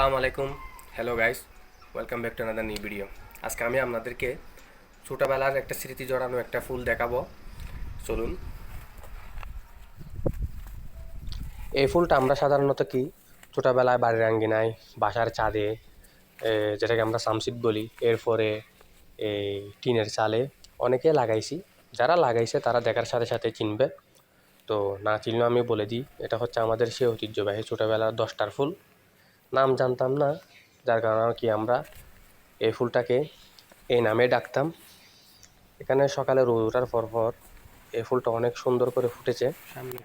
আসসালামু আলাইকুম। Hello guys, welcome back to another new video. আজকে আমি আপনাদেরকে ছোটোবেলার একটা স্মৃতি জড়ানো একটা ফুল দেখাবো। চলুন। এই ফুলটা আমরা সাধারণত ছোটোবেলায় বাড়ির আঙ্গিনায়, বাসার ছাদে, যেটাকে আমরা সামসিক বলি, এরপরে এই টিনের চালে অনেকে লাগাইছি। যারা লাগাইছে তারা দেখার সাথে সাথে চিনবে। তো না চিনলেও আমি বলে দিই, এটা হচ্ছে আমাদের সেই ঐতিহ্যবাহী ছোটোবেলার 10টার ফুল। নাম জানতাম না, যার কারণে আমরা এই ফুলটাকে এই নামে ডাকতাম। এখানে সকালে রোদ ওঠার পর এই ফুলটা অনেক সুন্দর করে ফুটেছে সামনে।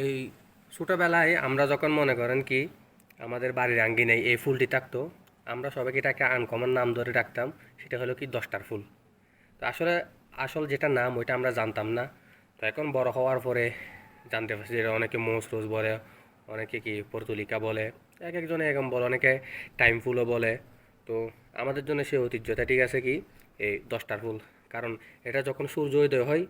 এই ছোটোবেলায় আমরা যখন মনে করেন আমাদের বাড়ির আঙ্গিনায় এই ফুলটি থাকতো, আমরা সবাইকে এটাকে আনকমন নাম ধরে ডাকতাম। সেটা হলো 10টার ফুল। তো আসলে আসল যেটা নাম ওইটা আমরা জানতাম না। তো এখন বড় হওয়ার পরে জানতে পারছি যে অনেকে মোস রোজ বলে, অনেকে পর্তুলিকা বলে, এক একজনে এরকম বলে, অনেকে টাইম ফুলও বলে। তো আমাদের জন্য সেই ঐতিহ্যটা ঠিক আছে এই 10টার ফুল। কারণ এটা যখন সূর্য উদয় হয়,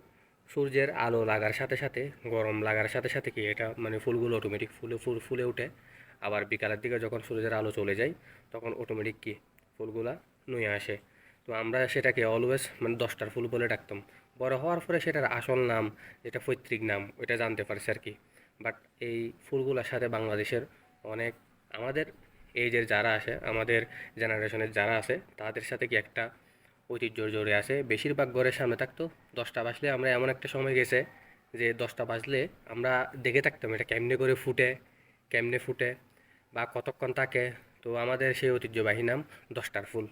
সূর্যের আলো লাগার সাথে সাথে, গরম লাগার সাথে সাথে এটা মানে ফুলগুলো অটোমেটিক ফুলে ফুলে ওঠে। আবার বিকালের দিকে যখন সূর্যের আলো চলে যায়, তখন অটোমেটিক ফুলগুলা নুয়ে আসে। তো আমরা সেটাকে অলওয়েজ মানে 10টার ফুল বলে ডাকতাম। বড় হওয়ার পরে সেটার আসল নাম, যেটা পৈতৃক নাম, ওইটা জানতে পারছি আর কি। বাট এই ফুলগুলোর সাথে বাংলাদেশের অনেক, আমাদের এইজের যারা আসে, আমাদের জেনারেশনের যারা আছে, তাদের সাথে একটা ঐতিহ্য জড়ে আছে। বেশিরভাগ ঘরের সামনে থাকতো। 10টা বাজলে আমরা এমন একটা সময় গেছে যে 10টা বাজলে আমরা দেখে থাকতাম এটা কেমনে করে ফুটে, কেমনে ফুটে বা কতক্ষণ থাকে। তো আমাদের সেই ঐতিহ্যবাহী নাম 10টার ফুল।